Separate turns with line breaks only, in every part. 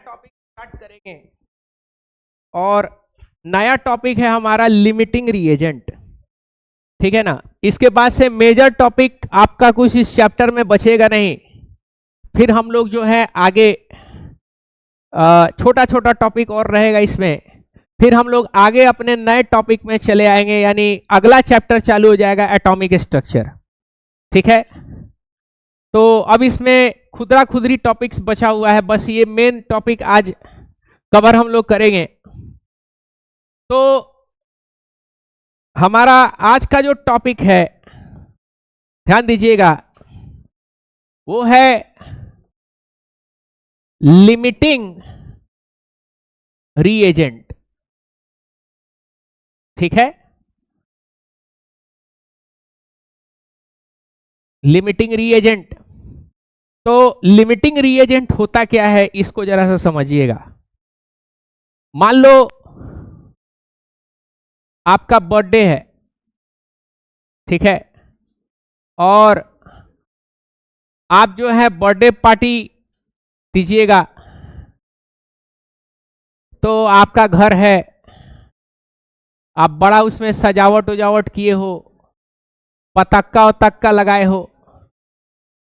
Topic start करेंगे और नया टॉपिक है हमारा लिमिटिंग रिएजेंट। ठीक है ना। इसके बाद से मेजर टॉपिक आपका कुछ इस चैप्टर में बचेगा नहीं। फिर हम लोग जो है आगे छोटा छोटा टॉपिक और रहेगा इसमें। फिर हम लोग आगे अपने नए टॉपिक में चले आएंगे, यानी अगला चैप्टर चालू हो जाएगा एटॉमिक स्ट्रक्चर। ठीक है। तो अब इसमें खुदरा खुदरी टॉपिक्स बचा हुआ है, बस ये मेन टॉपिक आज कवर हम लोग करेंगे। तो हमारा आज का जो टॉपिक है, ध्यान दीजिएगा, वो है लिमिटिंग रिएजेंट। ठीक है। Limiting reagent. तो लिमिटिंग रिएजेंट होता क्या है, इसको जरा सा समझिएगा। मान लो आपका बर्थडे है, ठीक है, और आप जो है बर्थडे पार्टी दीजिएगा। तो आपका घर है, आप बड़ा उसमें सजावट उजावट किए हो, पतक्का वतक्का लगाए हो,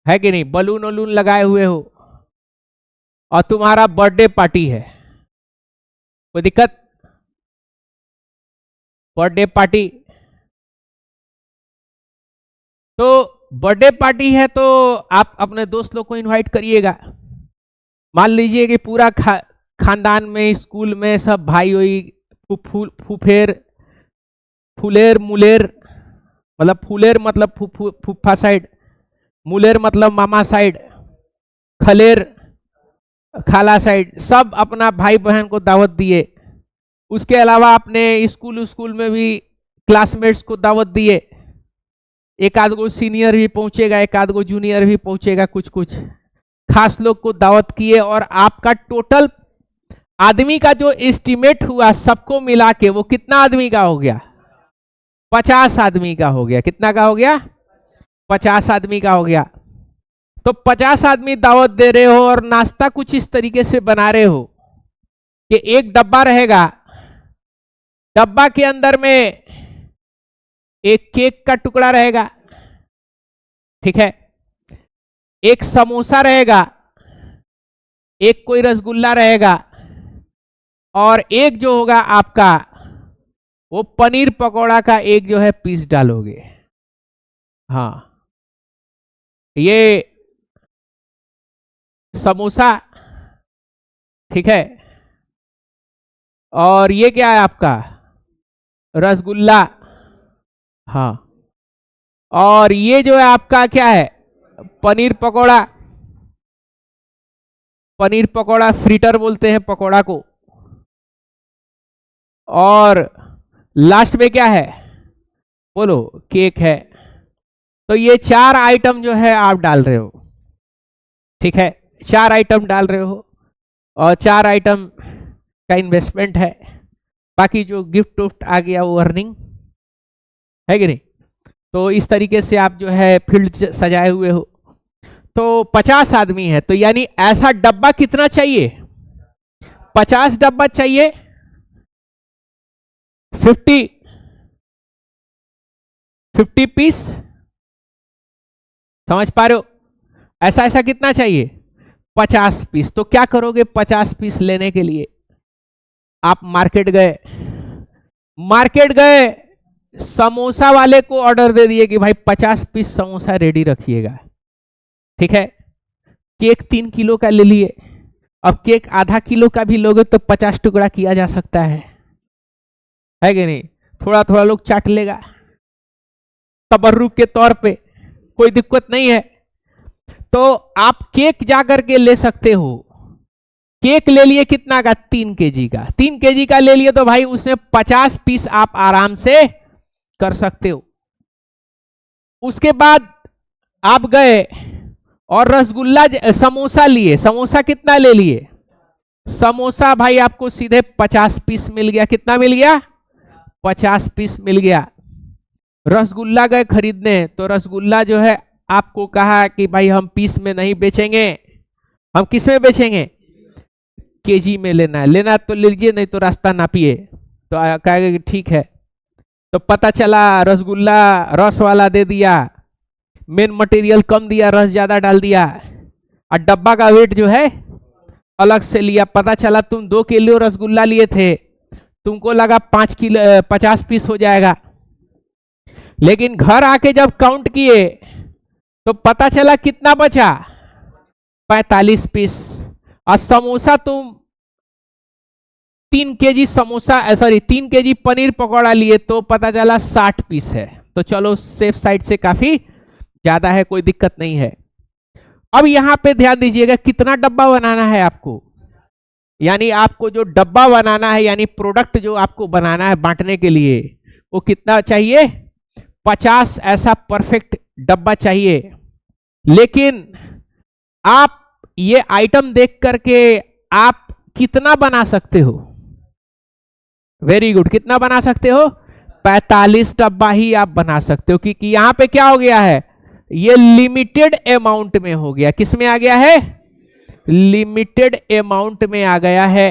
है कि नहीं, बलून वलून लगाए हुए हो, और तुम्हारा बर्थडे पार्टी है। कोई दिक्कत? बर्थडे पार्टी, तो बर्थडे पार्टी है तो आप अपने दोस्त लोग को इनवाइट करिएगा। मान लीजिए कि पूरा खानदान में, स्कूल में सब भाई होई, फूफेर, फुलेर मुलेर, मतलब फुलेर मतलब फूफा साइड, मुलेर मतलब मामा साइड, खलेर खाला साइड, सब अपना भाई बहन को दावत दिए। उसके अलावा अपने स्कूल में भी क्लासमेट्स को दावत दिए। एक आध गो सीनियर भी पहुंचेगा, एक आध गो जूनियर भी पहुंचेगा, कुछ कुछ खास लोग को दावत किए। और आपका टोटल आदमी का जो एस्टिमेट हुआ सबको मिला के, वो कितना आदमी का हो गया? 50 आदमी का हो गया। कितना का हो गया? 50 आदमी का हो गया। तो 50 आदमी दावत दे रहे हो और नाश्ता कुछ इस तरीके से बना रहे हो कि एक डब्बा रहेगा, डब्बा के अंदर में एक केक का टुकड़ा रहेगा, ठीक है, एक समोसा रहेगा, एक कोई रसगुल्ला रहेगा, और एक जो होगा आपका वो पनीर पकौड़ा का एक जो है पीस डालोगे। हाँ, ये समोसा, ठीक है, और ये क्या है आपका? रसगुल्ला। हाँ, और ये जो है आपका क्या है? पनीर पकौड़ा। पनीर पकौड़ा फ्रीटर बोलते हैं पकौड़ा को। और लास्ट में क्या है? बोलो, केक है। तो ये 4 आइटम जो है आप डाल रहे हो, ठीक है, 4 आइटम डाल रहे हो, और 4 आइटम का इन्वेस्टमेंट है। बाकी जो गिफ्ट उफ्ट आ गया वो अर्निंग है कि नहीं। तो इस तरीके से आप जो है फील्ड सजाए हुए हो। तो 50 आदमी है, तो यानी ऐसा डब्बा कितना चाहिए? 50 डब्बा चाहिए। 50 पीस, समझ पा रहे हो? ऐसा ऐसा कितना चाहिए? 50 पीस। तो क्या करोगे 50 पीस लेने के लिए? आप मार्केट गए, समोसा वाले को ऑर्डर दे दिए कि भाई 50 पीस समोसा रेडी रखिएगा, ठीक है। केक 3 किलो का ले लिए। अब केक आधा किलो का भी लोगे तो 50 टुकड़ा किया जा सकता है कि नहीं। थोड़ा थोड़ा लोग चाट लेगा तबर्रुक के तौर पे, कोई दिक्कत नहीं है। तो आप केक जाकर के ले सकते हो। केक ले लिए कितना का? 3 केजी का। 3 केजी का ले लिए तो भाई उसमें 50 पीस आप आराम से कर सकते हो। उसके बाद आप गए और रसगुल्ला, समोसा लिए। समोसा कितना ले लिए? समोसा भाई आपको सीधे 50 पीस मिल गया। कितना मिल गया? 50 पीस मिल गया। रसगुल्ला गए खरीदने, तो रसगुल्ला जो है आपको कहा कि भाई हम पीस में नहीं बेचेंगे, हम किस में बेचेंगे? केजी में लेना है, लेना तो ले लीजिए, नहीं तो रास्ता नापिए। तो कहेगा कि ठीक है। तो पता चला रसगुल्ला रस वाला दे दिया, मेन मटेरियल कम दिया, रस ज्यादा डाल दिया, और डब्बा का वेट जो है अलग से लिया। पता चला तुम 2 किलो रसगुल्ला लिए थे, तुमको लगा 5 किलो 50 पीस हो जाएगा, लेकिन घर आके जब काउंट किए तो पता चला कितना बचा, 45 पीस। और समोसा तुम 3 KG samosa, sorry 3 KG paneer pakora लिए तो पता चला 60 पीस है। तो चलो सेफ साइड से काफी ज्यादा है, कोई दिक्कत नहीं है। अब यहां पे ध्यान दीजिएगा कितना डब्बा बनाना है आपको, यानी आपको जो डब्बा बनाना है, यानी प्रोडक्ट जो आपको बनाना है बांटने के लिए, वो कितना चाहिए, 50 ऐसा परफेक्ट डब्बा चाहिए। लेकिन आप ये आइटम देख करके आप कितना बना सकते हो, वेरी गुड, कितना बना सकते हो, 45 डब्बा ही आप बना सकते हो, क्योंकि यहां पे क्या हो गया है, ये लिमिटेड अमाउंट में हो गया। किस में आ गया है, लिमिटेड अमाउंट में आ गया है।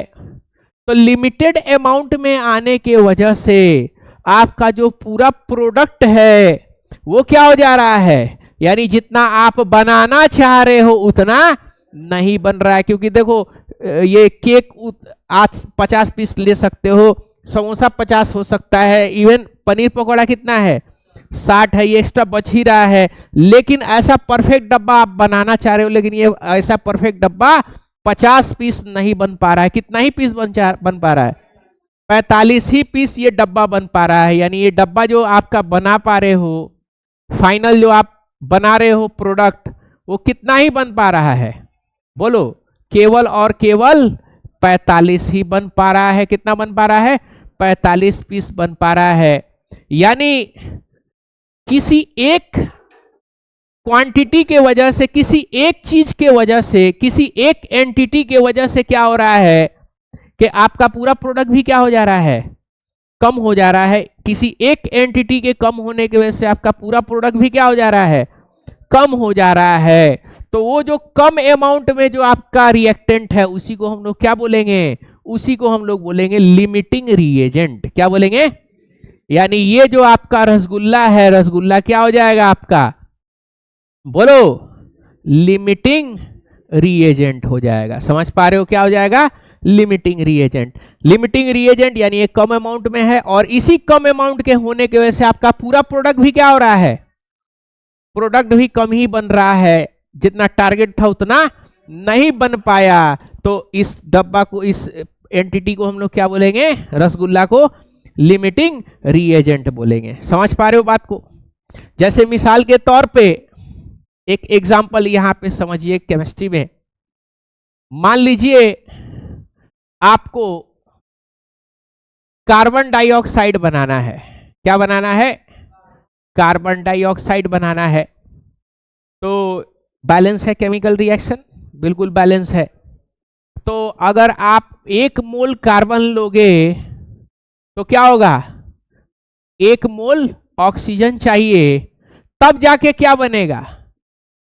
तो लिमिटेड अमाउंट में आने के वजह से आपका जो पूरा प्रोडक्ट है वो क्या हो जा रहा है, यानी जितना आप बनाना चाह रहे हो उतना नहीं बन रहा है। क्योंकि देखो ये केक आज 50 पीस ले सकते हो, समोसा 50 हो सकता है, इवन पनीर पकौड़ा कितना है 60 है, ये एक्स्ट्रा बच ही रहा है। लेकिन ऐसा परफेक्ट डब्बा आप बनाना चाह रहे हो, लेकिन ये ऐसा परफेक्ट डब्बा 50 पीस नहीं बन पा रहा है। कितना ही पीस बन पा रहा है, 45 ही पीस ये डब्बा बन पा रहा है। यानी ये डब्बा जो आपका बना पा रहे हो, फाइनल जो आप बना रहे हो प्रोडक्ट, वो कितना ही बन पा रहा है, बोलो, केवल और केवल 45 ही बन पा रहा है। कितना बन पा रहा है, 45 पीस बन पा रहा है। यानी किसी एक क्वांटिटी के वजह से, किसी एक चीज के वजह से, किसी एक एंटिटी के वजह से क्या हो रहा है कि आपका पूरा प्रोडक्ट भी क्या हो जा रहा है, कम हो जा रहा है। किसी एक एंटिटी के कम होने की वजह से आपका पूरा प्रोडक्ट भी क्या हो जा रहा है, कम हो जा रहा है। तो वो जो कम अमाउंट में जो आपका रिएक्टेंट है, उसी को हम लोग क्या बोलेंगे, उसी को हम लोग बोलेंगे लिमिटिंग रिएजेंट। क्या बोलेंगे, यानी ये जो आपका रसगुल्ला है, रसगुल्ला क्या हो जाएगा आपका, बोलो, लिमिटिंग रिएजेंट हो जाएगा। समझ पा रहे हो क्या हो जाएगा, लिमिटिंग रिएजेंट। लिमिटिंग रिएजेंट यानी ये कम अमाउंट में है, और इसी कम अमाउंट के होने की वजह से आपका पूरा प्रोडक्ट भी क्या हो रहा है, प्रोडक्ट भी कम ही बन रहा है, जितना टारगेट था उतना नहीं बन पाया। तो इस डब्बा को, इस एंटिटी को हम लोग क्या बोलेंगे, रसगुल्ला को लिमिटिंग रिएजेंट बोलेंगे। समझ पा रहे हो बात को। जैसे मिसाल के तौर पे एक एग्जांपल यहां पे समझिए, केमिस्ट्री में मान लीजिए आपको कार्बन डाइऑक्साइड बनाना है। क्या बनाना है, कार्बन डाइऑक्साइड बनाना है। तो बैलेंस है केमिकल रिएक्शन, बिल्कुल बैलेंस है। तो अगर आप 1 मोल कार्बन लोगे तो क्या होगा, 1 मोल ऑक्सीजन चाहिए, तब जाके क्या बनेगा,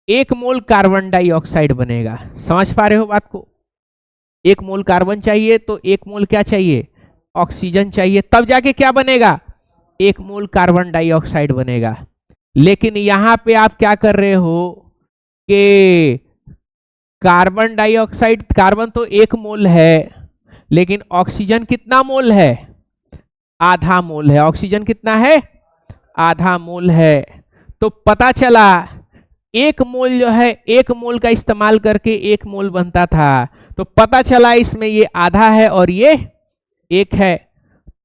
1 मोल कार्बन डाइऑक्साइड बनेगा। समझ पा रहे हो बात को। 1 मोल कार्बन चाहिए तो 1 मोल क्या चाहिए, ऑक्सीजन चाहिए, तब जाके क्या बनेगा, 1 मोल कार्बन डाइऑक्साइड बनेगा। लेकिन यहां पे आप क्या कर रहे हो कि कार्बन डाइऑक्साइड, कार्बन तो 1 मोल है, लेकिन ऑक्सीजन कितना मोल है, आधा मोल है। ऑक्सीजन कितना है, आधा मोल है। तो पता चला 1 मोल जो है, 1 मोल का इस्तेमाल करके 1 मोल बनता था। तो पता चला इसमें ये आधा है और ये 1 है।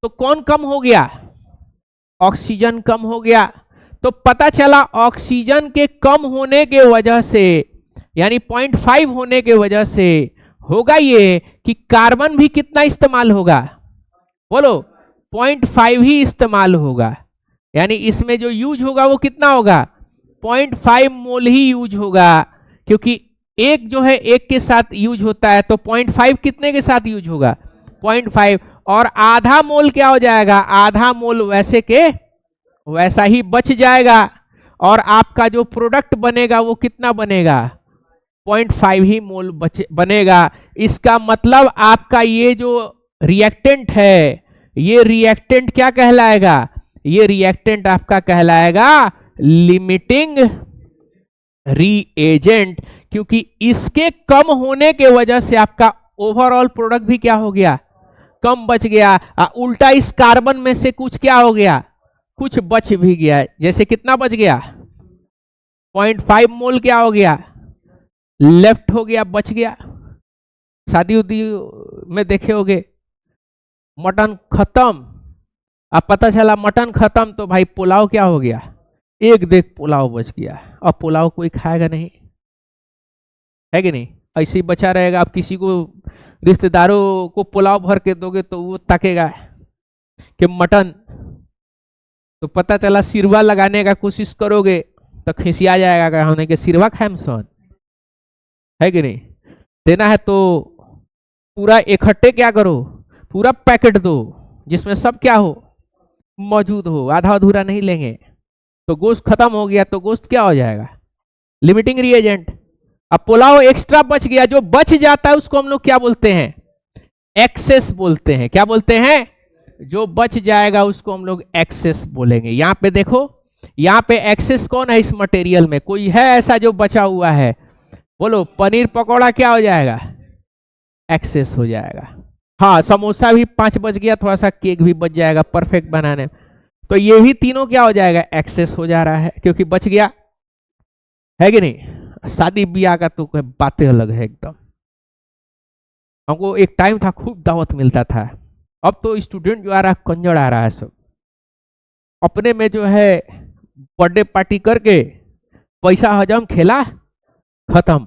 तो कौन कम हो गया, ऑक्सीजन कम हो गया। तो पता चला ऑक्सीजन के कम होने के वजह से, यानी 0.5 होने के वजह से होगा ये कि कार्बन भी कितना इस्तेमाल होगा, बोलो, 0.5 ही इस्तेमाल होगा। यानी इसमें जो यूज होगा वो कितना होगा, 0.5 मोल ही यूज होगा। क्योंकि 1 जो है 1 के साथ यूज होता है, तो 0.5 कितने के साथ यूज होगा, 0.5। और आधा मोल क्या हो जाएगा, आधा मोल वैसे के वैसा ही बच जाएगा। और आपका जो प्रोडक्ट बनेगा वो कितना बनेगा, 0.5 ही मोल बनेगा। इसका मतलब आपका ये जो रिएक्टेंट है, ये रिएक्टेंट क्या कहलाएगा? ये रिएक्टेंट आपका कहलाएगा लिमिटिंग रिएजेंट, क्योंकि इसके कम होने के वजह से आपका ओवरऑल प्रोडक्ट भी क्या हो गया? कम बच गया। उल्टा इस कार्बन में से कुछ क्या हो गया? कुछ बच भी गया। जैसे कितना बच गया? 0.5 मोल क्या हो गया? लेफ्ट हो गया, बच गया। शादी उदी में देखे होगे, मटन खत्म, अब पता चला मटन खत्म तो भाई पुलाव क्या हो गया? एक देख पुलाव बच गया। अब पुलाव कोई खाएगा नहीं, है कि नहीं? ऐसे ही बचा रहेगा। आप किसी को रिश्तेदारों को पुलाव भर के दोगे तो वो ताकेगा कि मटन, तो पता चला सिरवा लगाने का कोशिश करोगे तो खिसिया जाएगा, हमने के सिरवा खाएम सन, है कि नहीं? देना है तो पूरा इकट्ठे क्या करो, पूरा पैकेट दो जिसमें सब क्या हो? मौजूद हो। आधा अधूरा नहीं लेंगे। तो गोश्त खत्म हो गया तो गोश्त क्या हो जाएगा? Limiting reagent. अब पुलाव एक्स्ट्रा बच गया, जो बच जाता है उसको हम लोग क्या बोलते हैं? एक्सेस बोलते हैं। क्या बोलते हैं? जो बच जाएगा उसको हम लोग एक्सेस बोलेंगे। यहां पे देखो, यहां पे एक्सेस कौन है इस मटेरियल में? कोई है ऐसा जो बचा हुआ है? बोलो। पनीर पकौड़ा क्या हो जाएगा? एक्सेस हो जाएगा। हाँ, समोसा भी 5 बच गया, थोड़ा सा केक भी बच जाएगा परफेक्ट बनाने में, तो ये भी तीनों क्या हो जाएगा? एक्सेस हो जा रहा है, क्योंकि बच गया, है कि नहीं? शादी ब्याह का तो बातें अलग है एकदम। हमको एक टाइम था खूब दावत मिलता था, अब तो स्टूडेंट जो आ रहा है कंजड़ आ रहा है। सब अपने में जो है बर्थडे पार्टी करके पैसा हजम, खेला खत्म,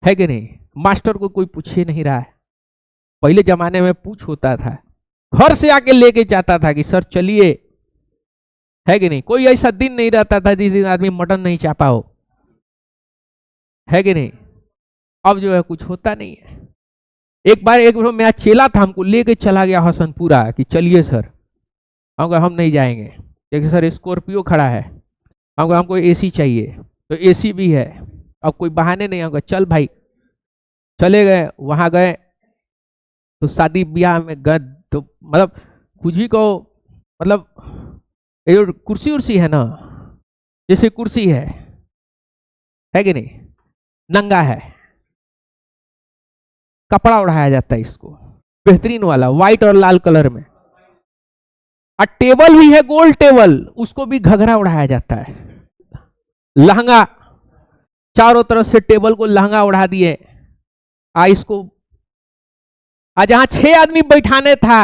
है कि नहीं? मास्टर को कोई पूछ ही नहीं रहा है। पहले जमाने में पूछ होता था, घर से आके लेके जाता था कि सर चलिए, है कि नहीं? कोई ऐसा दिन नहीं रहता था जिस दिन आदमी मटन नहीं चापा हो, है कि नहीं? अब जो है कुछ होता नहीं है। एक बार मेरा चेला था, हमको लेके चला गया हसनपुरा कि चलिए सर। हम नहीं जाएंगे, क्योंकि सर स्कॉर्पियो खड़ा है, हमको एसी चाहिए, तो एसी भी है। अब कोई बहाने नहीं, हमको चल भाई। चले गए, वहां गए तो शादी ब्याह में गए तो मतलब कुछ भी कहो, मतलब ये जो कुर्सी उर्सी है ना, जैसे कुर्सी है कि नहीं? नंगा है, कपड़ा उड़ाया जाता है इसको, बेहतरीन वाला व्हाइट और लाल कलर में। और टेबल भी है, गोल टेबल, उसको भी घघरा उड़ाया जाता है। लहंगा, चारों तरफ से टेबल को लहंगा उड़ा दिए। इसको जहां 6 आदमी बैठाने था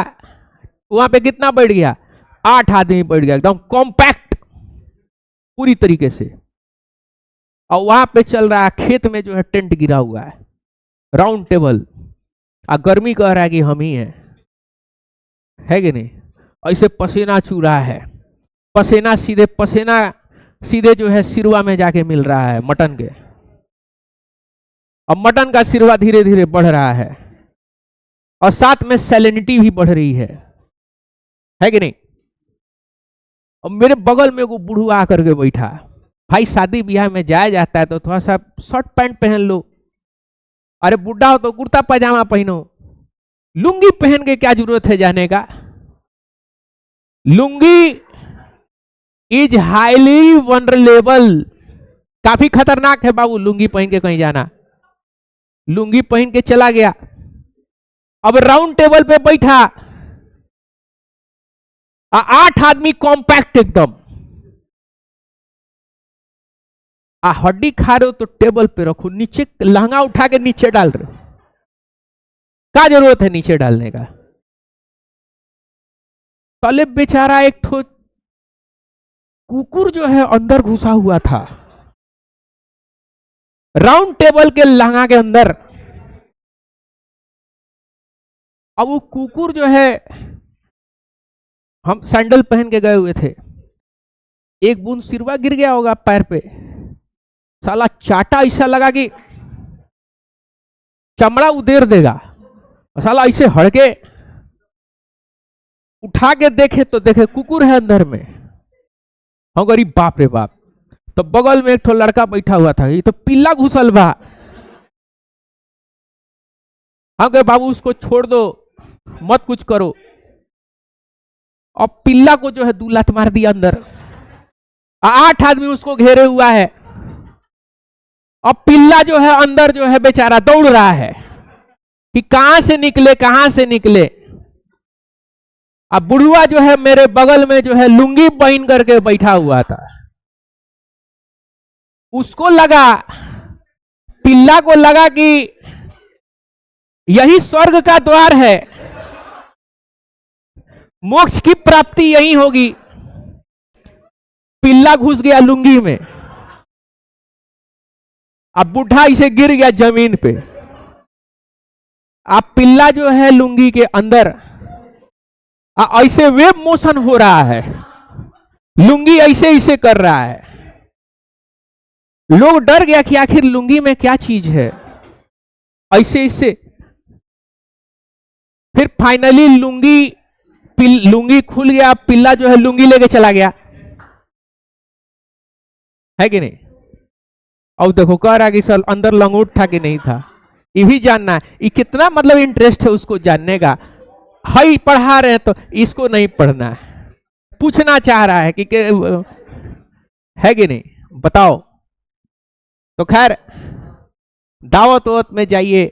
वहां पे कितना बैठ गया? 8 आदमी बैठ गया, एकदम कॉम्पैक्ट पूरी तरीके से। और वहां पे चल रहा है, खेत में जो है टेंट गिरा हुआ है, राउंड टेबल, गर्मी कह रहा है कि हम ही हैं, है कि नहीं? ऐसे पसीना चू रहा है, पसीना सीधे जो है सिरवा में जाके मिल रहा है मटन के। अब मटन का सिरवा धीरे धीरे बढ़ रहा है और साथ में सैलिनिटी भी बढ़ रही है कि नहीं? और मेरे बगल में वो बुढ़वा आकर के बैठा। भाई शादी ब्याह में जाया जाता है तो थोड़ा सा शर्ट पैंट पहन लो, अरे बुढ़ा हो तो कुर्ता पजामा पहनो, लुंगी पहन के क्या जरूरत है जाने का? लुंगी इज हाईली वनरेबल, काफी खतरनाक है बाबू लुंगी पहन के कहीं जाना। लुंगी पहन के चला गया, अब राउंड टेबल पे बैठा, 8 आदमी कॉम्पैक्ट एकदम। हड्डी खा रहे हो तो टेबल पे रखो, नीचे लहंगा उठा के नीचे डाल रहे हो, क्या जरूरत है नीचे डालने का? तले बेचारा एक ठो कुकुर जो है अंदर घुसा हुआ था, राउंड टेबल के लहंगा के अंदर। अब वो कुकुर जो है, हम सैंडल पहन के गए हुए थे, एक बूंद सिरवा गिर गया होगा पैर पे, साला चाटा ऐसा लगा कि चमड़ा उदेर देगा। साला ऐसे हड़के उठा के देखे तो देखे कुकुर है अंदर में। हम गरीब बाप रे बाप। तो बगल में एक ठो लड़का बैठा हुआ था, ये तो पिल्ला घुसल बा। हम कहे बाबू उसको छोड़ दो, मत कुछ करो। और पिल्ला को जो है 2 लात मार दिया अंदर। 8 आदमी उसको घेरे हुआ है, और पिल्ला जो है अंदर जो है बेचारा दौड़ रहा है कि कहां से निकले, कहां से निकले। अब बुढ़वा जो है मेरे बगल में जो है लुंगी पहन करके बैठा हुआ था। उसको लगा, पिल्ला को लगा कि यही स्वर्ग का द्वार है, मोक्ष की प्राप्ति यही होगी। पिल्ला घुस गया लुंगी में। अब बुढ़ा इसे गिर गया जमीन पे। अब पिल्ला जो है लुंगी के अंदर ऐसे वेव मोशन हो रहा है, लुंगी ऐसे ऐसे कर रहा है। लोग डर गया कि आखिर लुंगी में क्या चीज है, ऐसे ऐसे। फिर फाइनली लुंगी खुल गया। पिल्ला जो है लुंगी लेके चला गया, है कि नहीं। अब देखो कह रहा कि सर अंदर लंगोट था कि नहीं था, ये भी जानना है। ये कितना मतलब इंटरेस्ट है उसको जानने का। हाई पढ़ा रहे हैं तो इसको नहीं पढ़ना है, पूछना चाह रहा है कि है कि नहीं, बताओ। तो खैर दावत वत में जाइए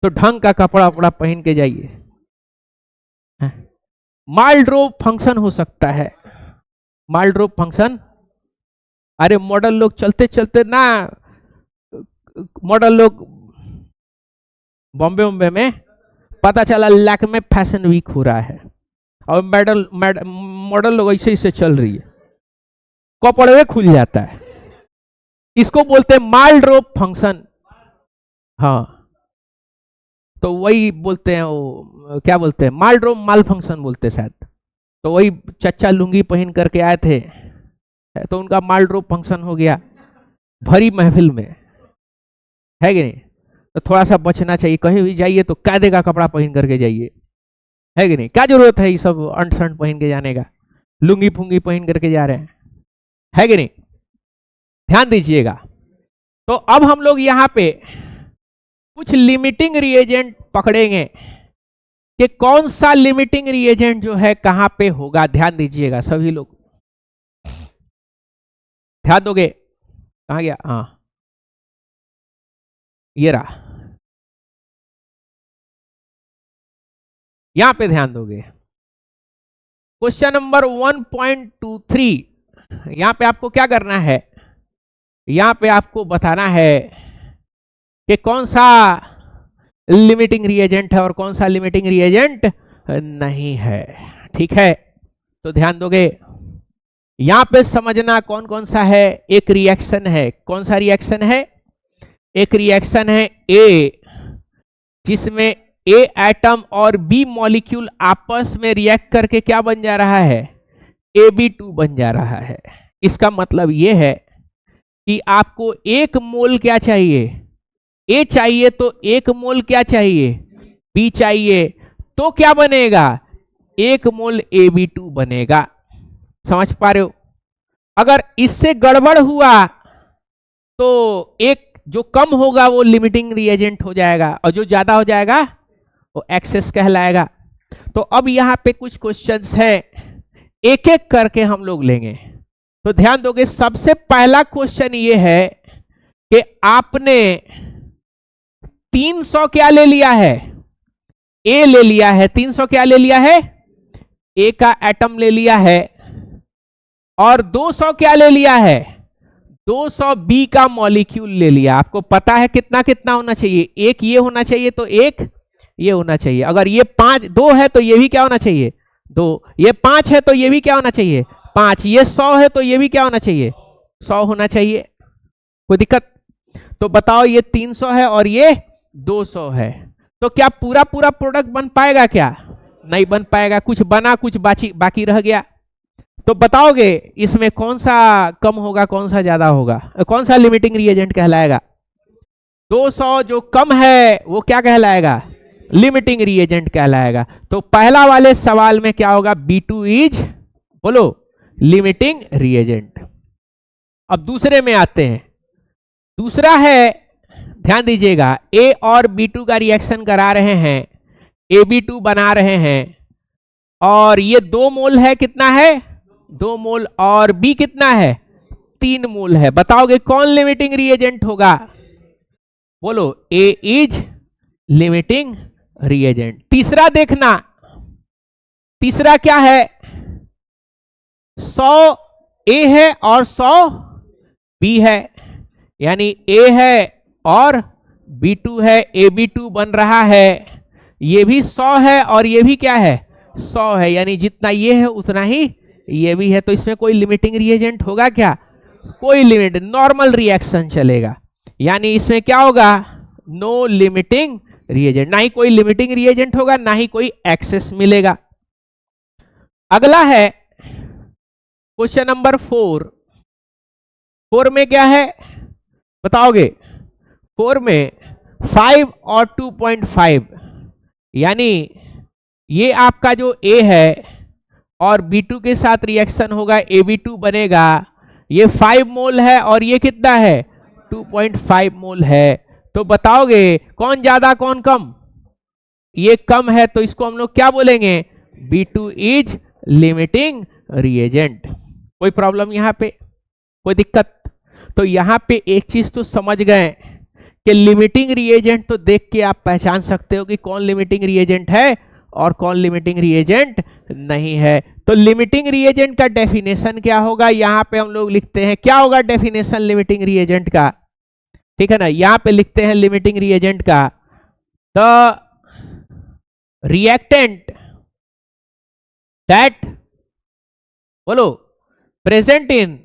तो ढंग का कपड़ा वपड़ा पहन के जाइए। मालड्रोप फंक्शन हो सकता है, मालड्रोप फंक्शन। अरे मॉडल लोग चलते चलते ना, मॉडल लोग बॉम्बे में पता चला लैक में फैशन वीक हो रहा है, और मॉडल लोग ऐसे ऐसे चल रही है, कपड़े खुल जाता है। इसको बोलते हैं मालड्रोप फंक्शन। हाँ, तो वही बोलते हैं, वो क्या बोलते हैं, मालड्रोप माल फंक्शन बोलते हैं शायद। तो वही चच्चा लुंगी पहन करके आए थे, तो उनका मालड्रोप फंक्शन हो गया भरी महफिल में, है कि नहीं। तो थोड़ा सा बचना चाहिए, कहीं भी जाइए तो कायदे का कपड़ा पहन करके जाइए, है कि नहीं। क्या जरूरत है ये सब अंट शंट पहन के जाने का, लुंगी फुंगी पहन करके जा रहे हैं, है कि नहीं। ध्यान दीजिएगा। तो अब हम लोग यहां पे कुछ लिमिटिंग रिएजेंट पकड़ेंगे कि कौन सा लिमिटिंग रिएजेंट जो है कहां पे होगा। ध्यान दीजिएगा सभी लोग, ध्यान दोगे। कहां गया, हाँ ये रहा, यहां पे ध्यान दोगे। क्वेश्चन नंबर 1.23, यहां पे आपको क्या करना है, यहां पे आपको बताना है कि कौन सा लिमिटिंग रिएजेंट है और कौन सा लिमिटिंग रिएजेंट नहीं है। ठीक है, तो ध्यान दोगे। यहां पे समझना कौन कौन सा है। एक रिएक्शन है, कौन सा रिएक्शन है, एक रिएक्शन है ए, जिसमें ए एटम और बी मॉलिक्यूल आपस में रिएक्ट करके क्या बन जा रहा है, AB2 बन जा रहा है। इसका मतलब यह है कि आपको 1 मोल क्या चाहिए, ए चाहिए, तो 1 मोल क्या चाहिए, बी चाहिए, तो क्या बनेगा, 1 मोल AB2 बनेगा। समझ पा रहे हो। अगर इससे गड़बड़ हुआ तो एक जो कम होगा वो लिमिटिंग रिएजेंट हो जाएगा, और जो ज्यादा हो जाएगा वो एक्सेस कहलाएगा। तो अब यहां पे कुछ क्वेश्चंस हैं, एक एक करके हम लोग लेंगे। तो ध्यान दोगे, सबसे पहला क्वेश्चन ये है कि आपने 300 क्या ले लिया है, ए ले लिया है, 300 क्या ले लिया है, ए का एटम ले लिया है, और 200 क्या ले लिया है, 200 बी का मॉलिक्यूल ले लिया। आपको पता है कितना कितना होना चाहिए, एक ये होना चाहिए तो एक ये होना चाहिए। अगर ये 2 है तो ये भी क्या होना चाहिए, 2। ये 5 है तो ये भी क्या होना चाहिए, 5। ये 100 है तो ये भी क्या होना चाहिए, 100 होना चाहिए। कोई दिक्कत। तो बताओ, ये 300 है और ये 200 है, तो क्या पूरा पूरा प्रोडक्ट बन पाएगा, क्या नहीं बन पाएगा। कुछ बना, कुछ बाकी रह गया। तो बताओगे इसमें कौन सा कम होगा, कौन सा ज्यादा होगा, कौन सा लिमिटिंग रिएजेंट कहलाएगा। 200 जो कम है वो क्या कहलाएगा, लिमिटिंग रिएजेंट कहलाएगा। तो पहला वाले सवाल में क्या होगा, B2 इज, बोलो, लिमिटिंग रिएजेंट। अब दूसरे में आते हैं। दूसरा है ध्यान दीजिएगा, ए और B2 का रिएक्शन करा रहे हैं, AB2 बना रहे हैं, और ये 2 मोल है, कितना है 2 मोल, और B कितना है 3 मोल है। बताओगे कौन लिमिटिंग रिएजेंट होगा? बोलो, ए इज लिमिटिंग रिएजेंट। तीसरा देखना, तीसरा क्या है, 100 ए है और 100 बी है, यानी ए है और B2 है, AB2 बन रहा है, ये भी 100 है और ये भी क्या है 100 है, यानी जितना ये है उतना ही ये भी है। तो इसमें कोई लिमिटिंग रिएजेंट होगा क्या? कोई लिमिट, नॉर्मल रिएक्शन चलेगा, यानी इसमें क्या होगा, नो लिमिटिंग रिएजेंट, ना ही कोई लिमिटिंग रिएजेंट होगा, ना ही कोई एक्सेस मिलेगा। अगला है क्वेश्चन नंबर 4। 4 में क्या है बताओगे? 4 में 5 और 2.5, यानी ये आपका जो A है और B2 के साथ रिएक्शन होगा, AB2 बनेगा, ये 5 मोल है और ये कितना है 2.5 मोल है। तो बताओगे कौन ज्यादा कौन कम? ये कम है, तो इसको हम लोग क्या बोलेंगे, B2 इज लिमिटिंग रिएजेंट। कोई प्रॉब्लम यहां पे, कोई दिक्कत? तो यहां पे एक चीज तो समझ गए कि लिमिटिंग रिएजेंट तो देख के आप पहचान सकते हो कि कौन लिमिटिंग रिएजेंट है और कौन लिमिटिंग रिएजेंट नहीं है। तो लिमिटिंग रिएजेंट का डेफिनेशन क्या होगा, यहां पे हम लोग लिखते हैं, क्या होगा डेफिनेशन लिमिटिंग रिएजेंट का? ठीक है ना, यहां पे लिखते हैं लिमिटिंग रिएजेंट का, द रिएक्टेंट दैट, बोलो प्रेजेंट इन,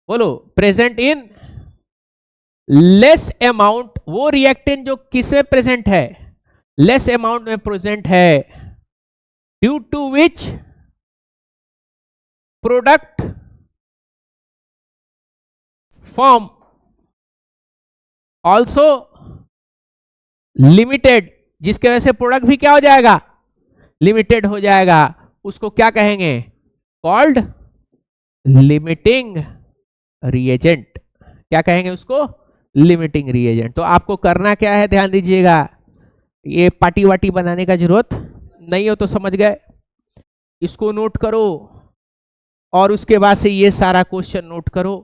बोलो प्रेजेंट इन लेस अमाउंट, वो रिएक्टेंट जो किसमें प्रेजेंट है, लेस अमाउंट में प्रेजेंट है, due to which product form also limited, जिसके वजह से प्रोडक्ट भी क्या हो जाएगा, लिमिटेड हो जाएगा, उसको क्या कहेंगे, कॉल्ड लिमिटिंग रिएजेंट। क्या कहेंगे उसको, लिमिटिंग रिएजेंट। तो आपको करना क्या है, ध्यान दीजिएगा, ये पार्टी वाटी बनाने का जरूरत नहीं हो, तो समझ गए, इसको नोट करो और उसके बाद से ये सारा क्वेश्चन नोट करो,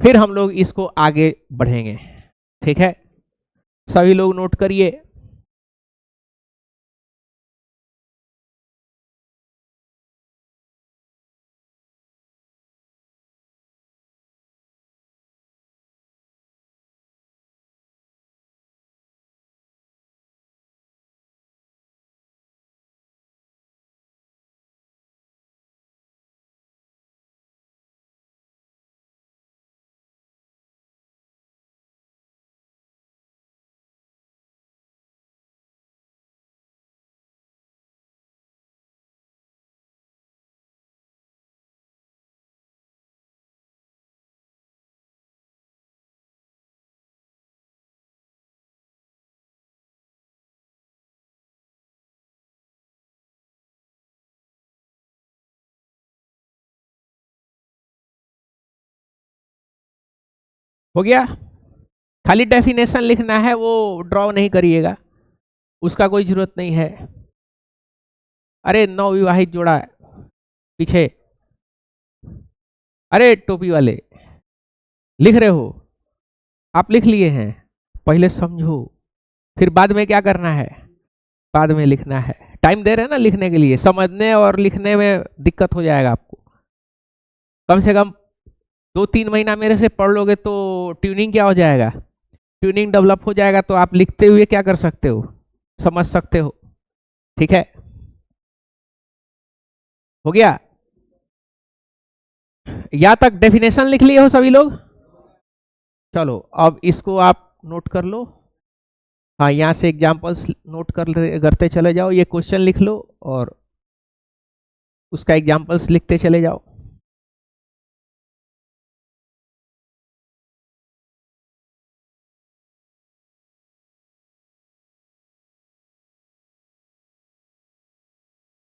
फिर हम लोग इसको आगे बढ़ेंगे। ठीक है, सभी लोग नोट करिए। हो गया, खाली डेफिनेशन लिखना है, वो ड्रॉ नहीं करिएगा, उसका कोई जरूरत नहीं है। अरे नवविवाहित जोड़ा पीछे, अरे टोपी वाले लिख रहे हो, आप लिख लिए हैं, पहले समझो, फिर बाद में क्या करना है, बाद में लिखना है। टाइम दे रहे हैं ना लिखने के लिए, समझने और लिखने में दिक्कत हो जाएगा आपको। कम से कम 2-3 महीना मेरे से पढ़ लोगे तो ट्यूनिंग क्या हो जाएगा, ट्यूनिंग डेवलप हो जाएगा, तो आप लिखते हुए क्या कर सकते हो, समझ सकते हो। ठीक है, हो गया, यहां तक डेफिनेशन लिख लिए हो सभी लोग? चलो अब इसको आप नोट कर लो, हाँ यहां से एग्जांपल्स नोट करते चले जाओ, ये क्वेश्चन लिख लो और उसका एग्जांपल्स लिखते चले जाओ।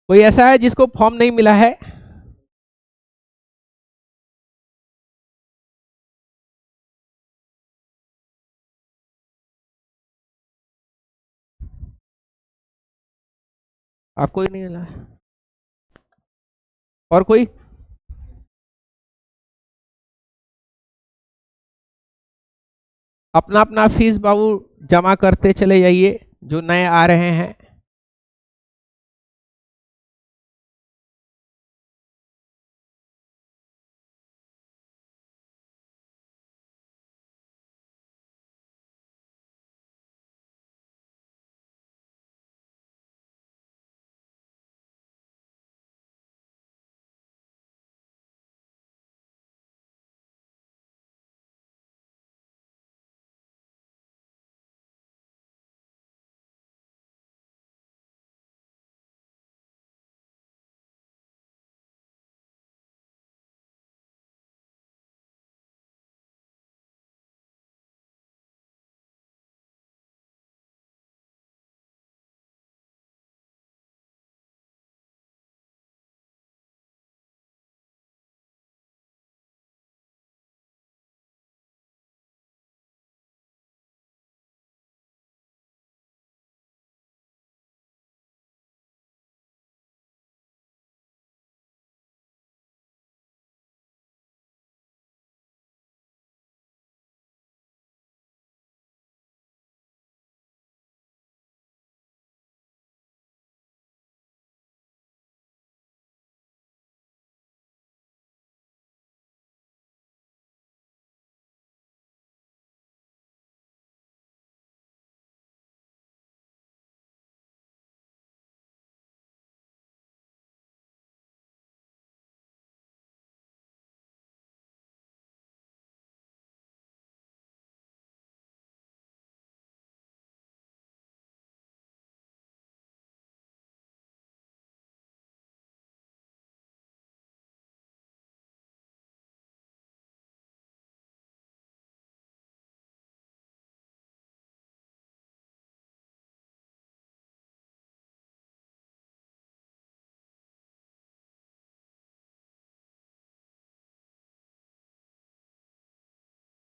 कोई ऐसा है जिसको फॉर्म नहीं मिला है? आपको ही नहीं मिला है? और कोई? अपना अपना फीस बाबू जमा करते चले जाइए, जो नए आ रहे हैं।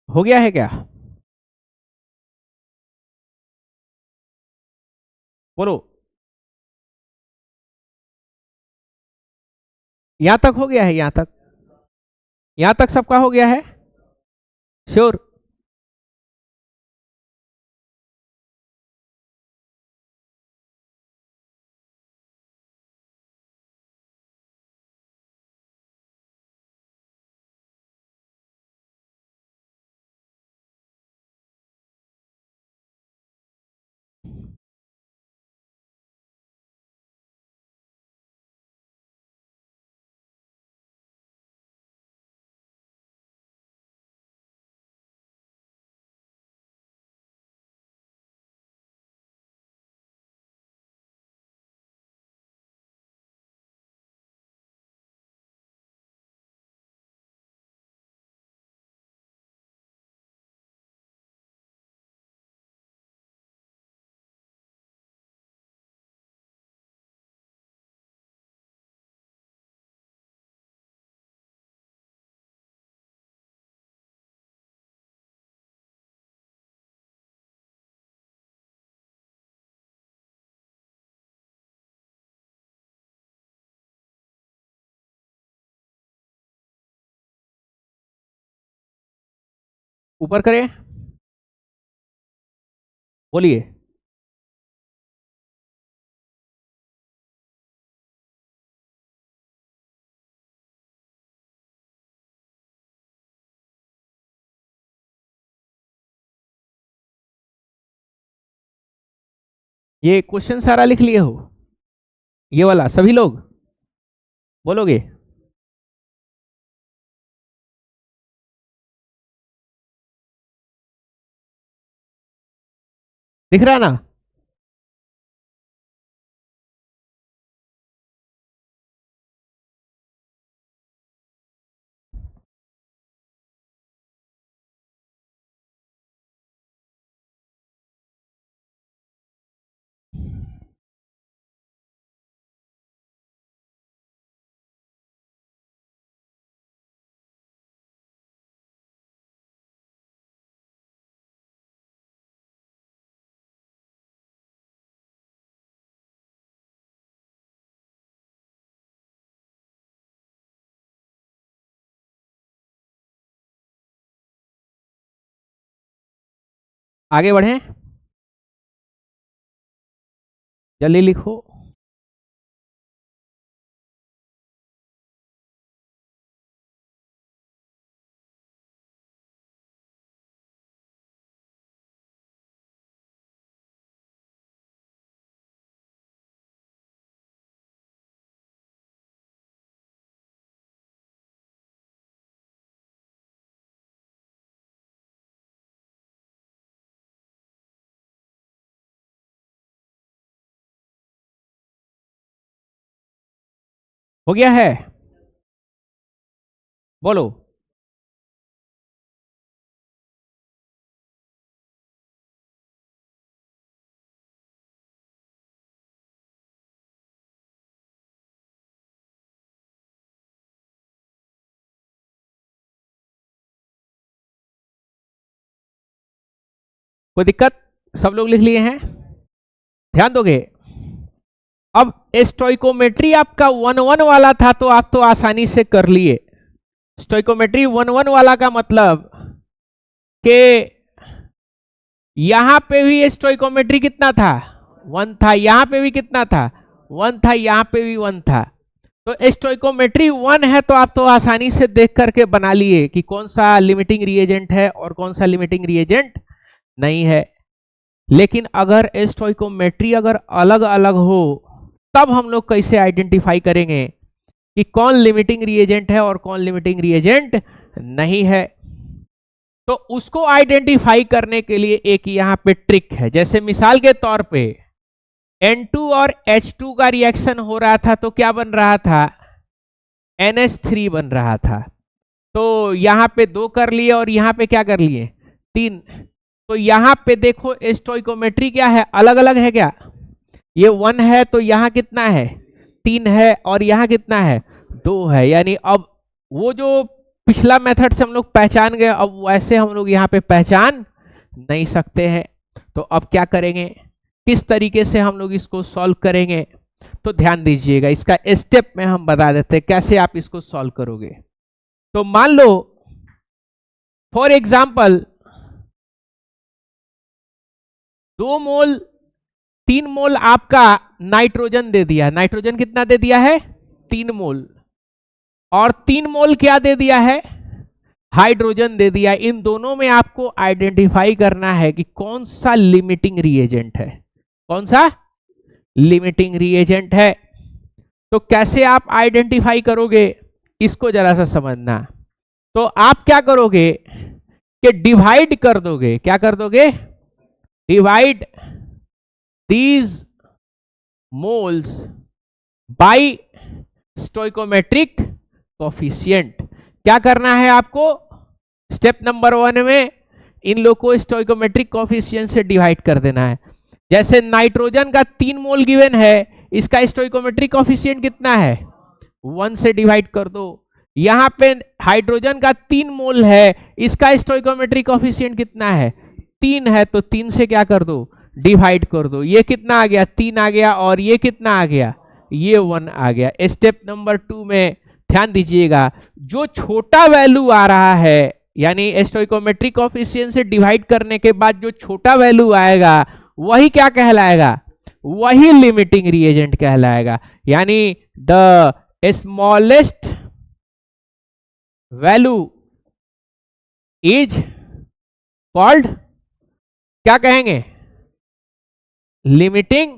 हो गया है क्या? बोलो। यहां तक हो गया है? यहां तक? यहां तक सबका हो गया है? श्योर? ऊपर करें? बोलिए। ये क्वेश्चन सारा लिख लिए हो? ये वाला सभी लोग बोलोगे? दिख रहा ना? आगे बढ़ें, जल्दी लिखो। हो गया है, बोलो। कोई दिक्कत? सब लोग लिख लिए हैं? ध्यान दोगे? अब स्टोइकोमेट्री आपका 1-1 वाला था तो आप तो आसानी से कर लिए। स्टोइकोमेट्री 1-1 वाला का मतलब कि यहां पे भी स्टोइकोमेट्री कितना था? 1 था। यहां पे भी कितना था? 1 था। यहां पे भी 1 था। तो स्टोइकोमेट्री 1 है तो आप तो आसानी से देख करके बना लिए कि कौन सा लिमिटिंग रिएजेंट है और कौन सा लिमिटिंग रिएजेंट नहीं है। लेकिन अगर स्टोइकोमेट्री अगर अलग अलग हो तब हम लोग कैसे आइडेंटिफाई करेंगे कि कौन लिमिटिंग रिएजेंट है और कौन लिमिटिंग रिएजेंट नहीं है? तो उसको आइडेंटिफाई करने के लिए एक यहां पे ट्रिक है। जैसे मिसाल के तौर पे N2 और H2 का रिएक्शन हो रहा था तो क्या बन रहा था? NH3 बन रहा था। तो यहां पे 2 कर लिए और यहां पे क्या कर लिए? 3। तो यहां पे देखो स्टोइकोमेट्री क्या है? अलग अलग है क्या? ये 1 है तो यहां कितना है? 3 है और यहां कितना है? 2 है। यानी अब वो जो पिछला मेथड से हम लोग पहचान गए अब वैसे हम लोग यहां पे पहचान नहीं सकते हैं। तो अब क्या करेंगे? किस तरीके से हम लोग इसको सॉल्व करेंगे? तो ध्यान दीजिएगा, इसका स्टेप में हम बता देते हैं कैसे आप इसको सॉल्व करोगे। तो मान लो फॉर एग्जाम्पल 2 मोल 3 मोल आपका नाइट्रोजन दे दिया। नाइट्रोजन कितना दे दिया है? 3 मोल। और 3 मोल क्या दे दिया है? हाइड्रोजन दे दिया। इन दोनों में आपको आइडेंटिफाई करना है कि कौन सा लिमिटिंग रिएजेंट है। कौन सा लिमिटिंग रिएजेंट है? तो कैसे आप आइडेंटिफाई करोगे इसको जरा सा समझना। तो आप क्या करोगे कि डिवाइड कर दोगे। क्या कर दोगे? Divide these moles by stoichiometric coefficient। क्या करना है आपको? स्टेप नंबर 1 में इन लोग को स्टोइकोमेट्रिक कोफिशिएंट से डिवाइड कर देना है। जैसे नाइट्रोजन का 3 मोल गिवन है, इसका स्टोइकोमेट्रिक कोफिशिएंट कितना है? 1 से डिवाइड कर दो। यहां पे हाइड्रोजन का 3 मोल है, इसका स्टोइकोमेट्रिक कोफिशिएंट कितना है? 3 है। तो 3 से क्या कर दो? डिवाइड कर दो। ये कितना आ गया? 3 आ गया। और ये कितना आ गया? ये 1 आ गया। स्टेप नंबर 2 में ध्यान दीजिएगा, जो छोटा वैल्यू आ रहा है यानी स्टोइकोमेट्रिक कोफिशिएंट से डिवाइड करने के बाद जो छोटा वैल्यू आएगा वही क्या कहलाएगा? वही लिमिटिंग रिएजेंट कहलाएगा। यानी the smallest value is called क्या कहेंगे? लिमिटिंग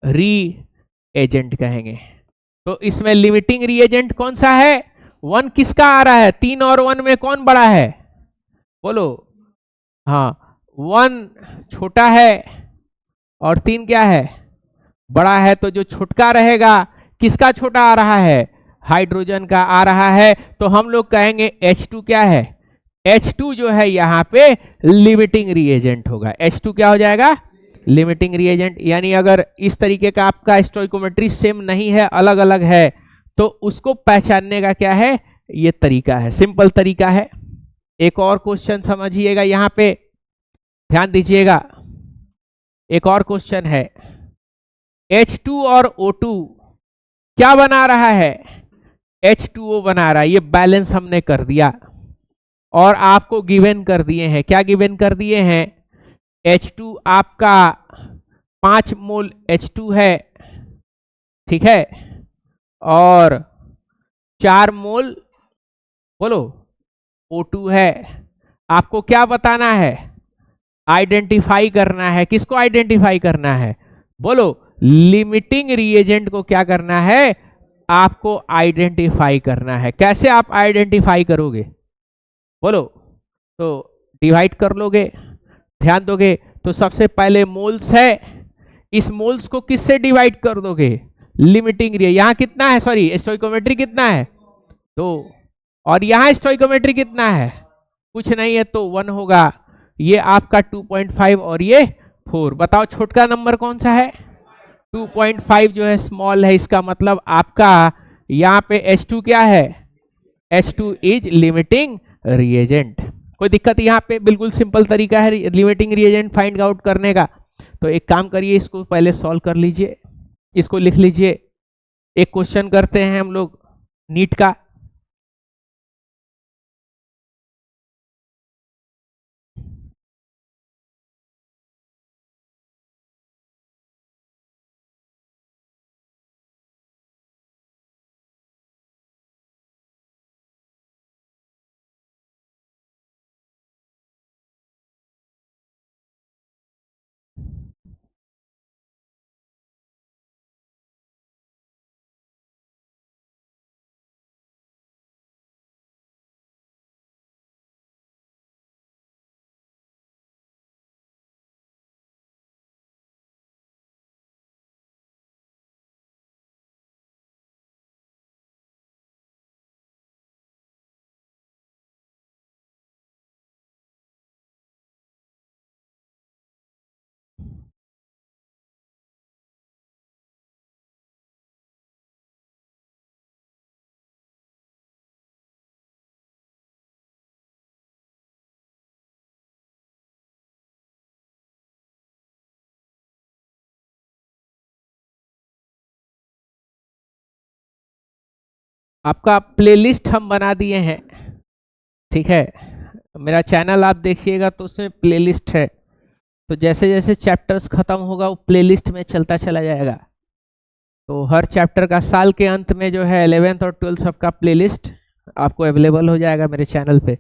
रीएजेंट कहेंगे। तो इसमें लिमिटिंग रीएजेंट कौन सा है? 1 किसका आ रहा है? 3 और 1 में कौन बड़ा है? बोलो। हाँ, 1 छोटा है और 3 क्या है? बड़ा है। तो जो छोटका रहेगा किसका छोटा आ रहा है? हाइड्रोजन का आ रहा है। तो हम लोग कहेंगे H2 क्या है? H2 जो है यहां पे लिमिटिंग रिएजेंट होगा। H2 क्या हो जाएगा? Limiting reagent. यानी अगर इस तरीके का आपका स्टोइकोमेट्री सेम नहीं है, अलग अलग है, तो उसको पहचानने का क्या है? ये तरीका है, सिंपल तरीका है। एक और क्वेश्चन समझिएगा, यहां पे ध्यान दीजिएगा। एक और क्वेश्चन है, H2 और O2 क्या बना रहा है? H2O बना रहा है। ये बैलेंस हमने कर दिया। और आपको गिवन कर दिए हैं, क्या गिवन कर दिए हैं, H2 आपका 5 मोल H2 है, ठीक है, और 4 मोल बोलो O2 है। आपको क्या बताना है, आइडेंटिफाई करना है, किसको आइडेंटिफाई करना है, बोलो, लिमिटिंग रिएजेंट को क्या करना है, आपको आइडेंटिफाई करना है। कैसे आप आइडेंटिफाई करोगे, बोलो, तो डिवाइड कर लोगे, ध्यान दोगे, तो सबसे पहले मोल्स है, इस मोल्स को किससे डिवाइड कर दोगे, लिमिटिंग रिएजेंट, यहां कितना है, सॉरी स्टोइकोमेट्री कितना है, तो, और यहां स्टोइकोमेट्री कितना है, कुछ नहीं है, तो 1 होगा, ये आपका 2.5 और ये 4। बताओ छोटका नंबर कौन सा है, 2.5 जो है स्मॉल है, इसका मतलब आपका यहां पे H2 क्या है, H2 इज लिमिटिंग रिएजेंट। कोई दिक्कत यहां पे, बिल्कुल सिंपल तरीका है लिमिटिंग रिएजेंट फाइंड आउट करने का। तो एक काम करिए, इसको पहले सॉल्व कर लीजिए, इसको लिख लीजिए। एक क्वेश्चन करते हैं हम लोग नीट का, आपका प्लेलिस्ट हम बना दिए हैं, ठीक है, मेरा चैनल आप देखिएगा तो उसमें प्लेलिस्ट है, तो जैसे जैसे चैप्टर्स खत्म होगा वो प्लेलिस्ट में चलता चला जाएगा। तो हर चैप्टर का साल के अंत में जो है 11th और 12th सबका प्लेलिस्ट आपको अवेलेबल हो जाएगा मेरे चैनल पे।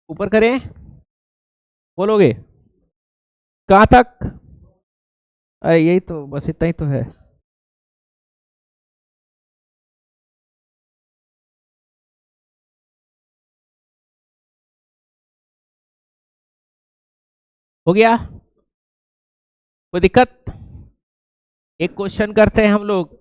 ऊपर करें, बोलोगे कहाँ तक, अरे यही तो, बस इतना ही तो है। हो गया, कोई दिक्कत, एक क्वेश्चन करते हैं हम लोग,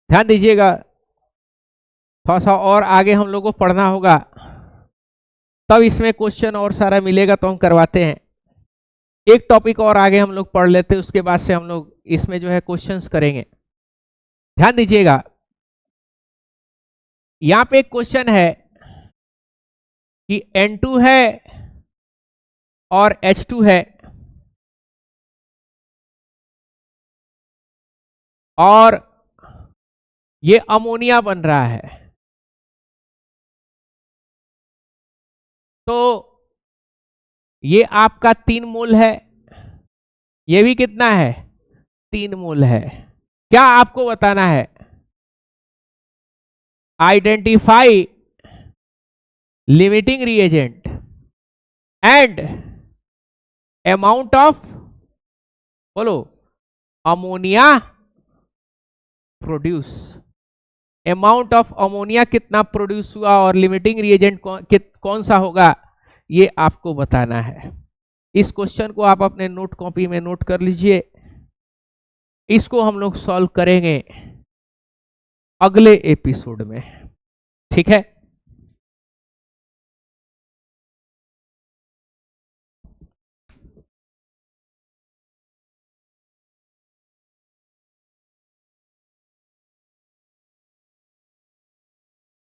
ध्यान दीजिएगा, थोड़ा सा और आगे हम लोग को पढ़ना होगा, तब इसमें क्वेश्चन और सारा मिलेगा तो हम करवाते हैं। एक टॉपिक और आगे हम लोग पढ़ लेते हैं, उसके बाद से हम लोग इसमें जो है क्वेश्चंस करेंगे। ध्यान दीजिएगा, यहां पे एक क्वेश्चन है कि N2 है और H2 है और ये अमोनिया बन रहा है, तो ये आपका 3 मोल है, ये भी कितना है 3 मोल है। क्या आपको बताना है, identify limiting reagent and amount of, बोलो, ammonia produce. Amount of ammonia कितना प्रोड्यूस हुआ और लिमिटिंग रिएजेंट कौन सा होगा, ये आपको बताना है। इस क्वेश्चन को आप अपने नोट कॉपी में नोट कर लीजिए, इसको हम लोग सॉल्व करेंगे अगले एपिसोड में, ठीक है।